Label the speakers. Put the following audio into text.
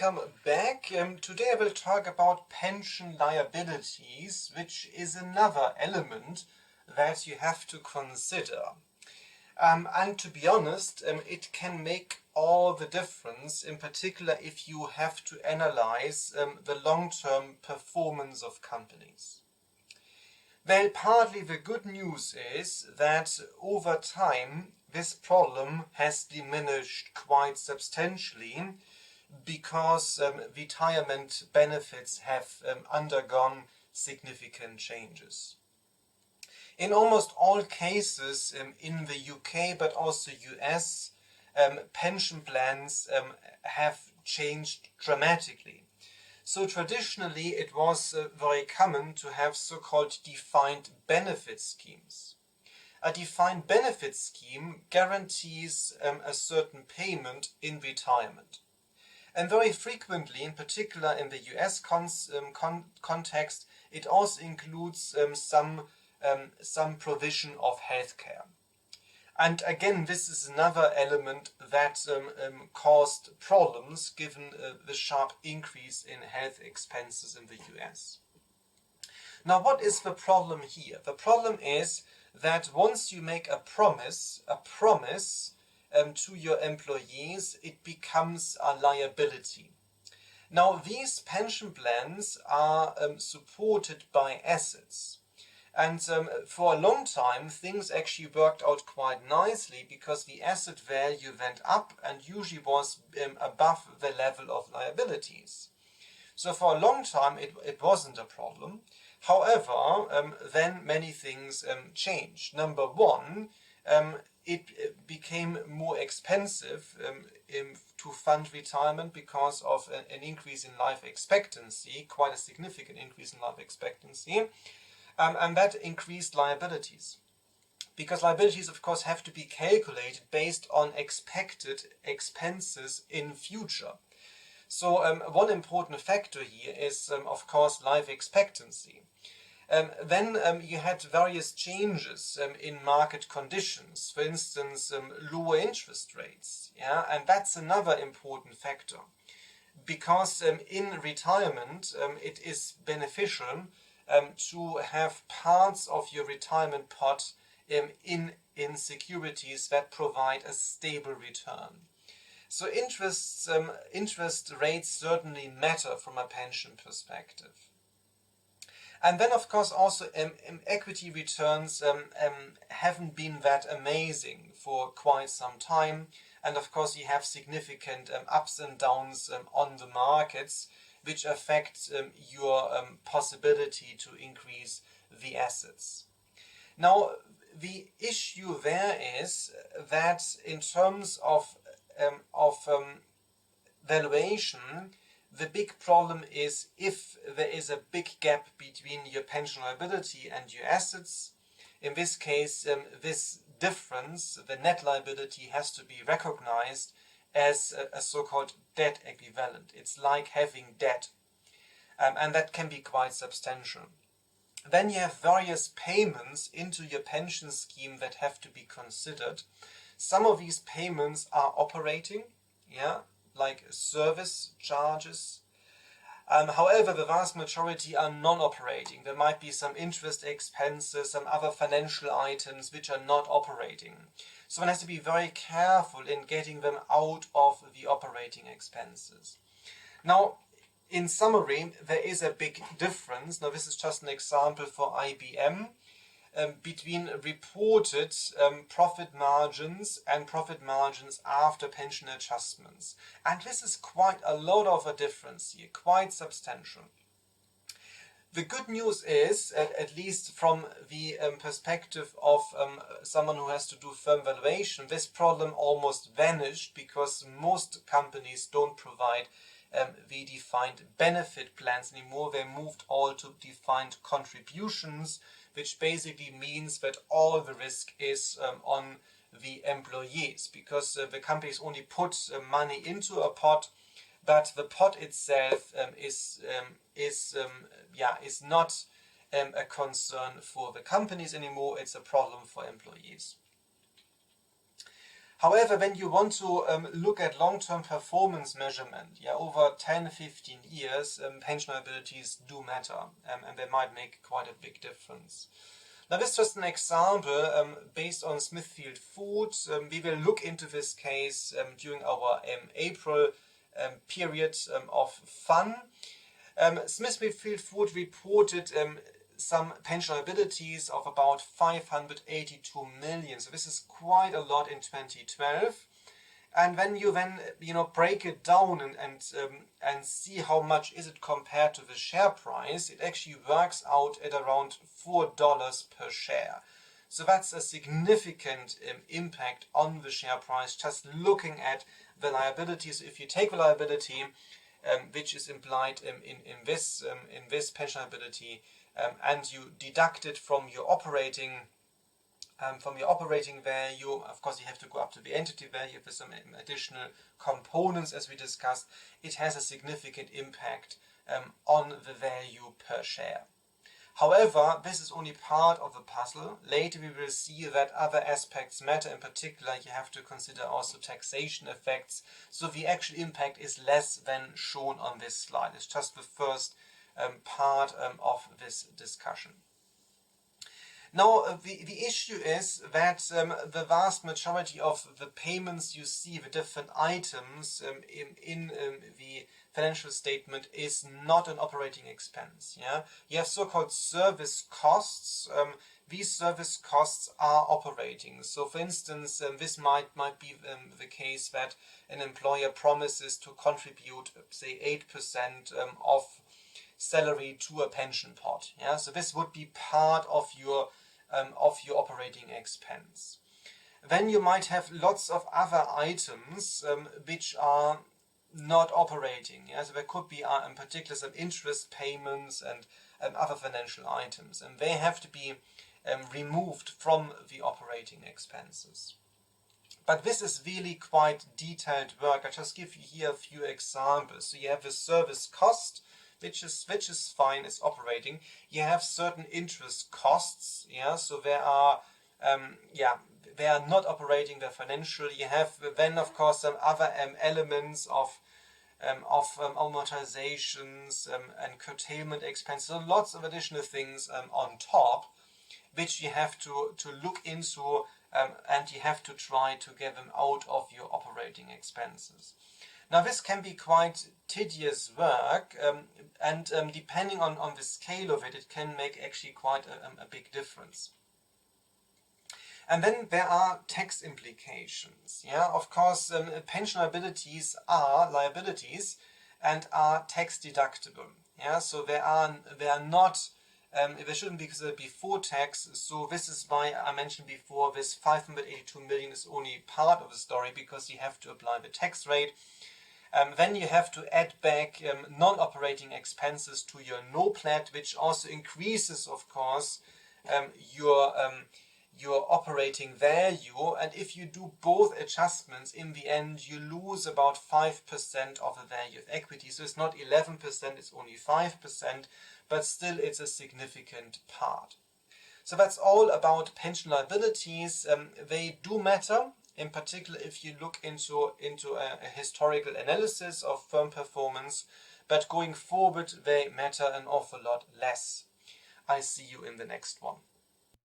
Speaker 1: welcome back. Today I will talk about pension liabilities, which is another element that you have to consider. And to be honest, it can make all the difference, in particular if you have to analyze the long-term performance of companies. Well, partly the good news is that over time this problem has diminished quite substantially because retirement benefits have undergone significant changes. In almost all cases in the UK but also US, pension plans have changed dramatically. So traditionally it was very common to have so-called defined benefit schemes. A defined benefit scheme guarantees a certain payment in retirement. And very frequently, in particular in the US context, it also includes some provision of healthcare. And again, this is another element that caused problems given the sharp increase in health expenses in the US. Now, what is the problem here? The problem is that once you make a promise to your employees, it becomes a liability. Now, these pension plans are supported by assets. And for a long time, things actually worked out quite nicely because the asset value went up and usually was above the level of liabilities. So for a long time, it wasn't a problem. However, then many things changed. Number one, it became more expensive to fund retirement because of an increase in life expectancy, quite a significant increase in life expectancy. And that increased liabilities. Because liabilities, of course, have to be calculated based on expected expenses in future. So one important factor here is, of course, life expectancy. Then you had various changes in market conditions, for instance, lower interest rates, and that's another important factor. Because in retirement, it is beneficial to have parts of your retirement pot in securities that provide a stable return. So interest rates certainly matter from a pension perspective. And then, of course, also equity returns haven't been that amazing for quite some time. And of course, you have significant ups and downs on the markets, which affect your possibility to increase the assets. Now, the issue there is that in terms of valuation, the big problem is if there is a big gap between your pension liability and your assets. In this case, this difference, the net liability, has to be recognized as a so-called debt equivalent. It's like having debt, and that can be quite substantial. Then you have various payments into your pension scheme that have to be considered. Some of these payments are operating, like service charges. However, the vast majority are non-operating. There might be some interest expenses, some other financial items which are not operating. So one has to be very careful in getting them out of the operating expenses. Now, in summary, there is a big difference. Now, this is just an example for IBM between reported profit margins and profit margins after pension adjustments. And this is quite a lot of a difference here, quite substantial. The good news is, at least from the perspective of someone who has to do firm valuation, this problem almost vanished because most companies don't provide the defined benefit plans anymore. They moved all to defined contributions, which basically means that all the risk is on the employees, because the companies only put money into a pot, but the pot itself is not a concern for the companies anymore. It's a problem for employees. However, when you want to look at long-term performance measurement, over 10-15 years, pension liabilities do matter, and they might make quite a big difference. Now, this is just an example based on Smithfield Foods. We will look into this case during our April period of fun. Smithfield Food reported some pension liabilities of about 582 million. So this is quite a lot in 2012. And when you then break it down and see how much is it compared to the share price, it actually works out at around $4 per share. So that's a significant impact on the share price, just looking at the liabilities. If you take the liability, which is implied in this pension liability, and you deduct it from your operating value, of course you have to go up to the entity value with some additional components as we discussed, it has a significant impact on the value per share. However, this is only part of the puzzle. Later we will see that other aspects matter. In particular, you have to consider also taxation effects. So the actual impact is less than shown on this slide. It's just the first part of this discussion. Now, the issue is that the vast majority of the payments you see, the different items in the financial statement, is not an operating expense. You have so-called service costs. These service costs are operating. So, for instance, this might be the case that an employer promises to contribute, say, 8% of salary to a pension pot. So this would be part of your operating expense. Then you might have lots of other items which are not operating. So there could be in particular some interest payments and other financial items, and they have to be removed from the operating expenses. But this is really quite detailed work. I just give you here a few examples. So you have the service cost, which is fine, it's operating. You have certain interest costs, so they are not operating, they're financial. You have then, of course, some other elements of amortizations and curtailment expenses. So lots of additional things on top, which you have to look into, and you have to try to get them out of your operating expenses. Now, this can be quite tedious work, and depending on the scale of it, it can make actually quite a big difference. And then there are tax implications. Of course, pension liabilities are liabilities and are tax deductible. So they are not. They shouldn't be considered before tax. So this is why I mentioned before this 582 million is only part of the story, because you have to apply the tax rate. Then you have to add back non-operating expenses to your NOPLAT, which also increases, of course, your operating value. And if you do both adjustments, in the end you lose about 5% of the value of equity. So it's not 11%, it's only 5%, but still it's a significant part. So that's all about pension liabilities. They do matter. In particular, if you look into a historical analysis of firm performance, but going forward, they matter an awful lot less. I see you in the next one.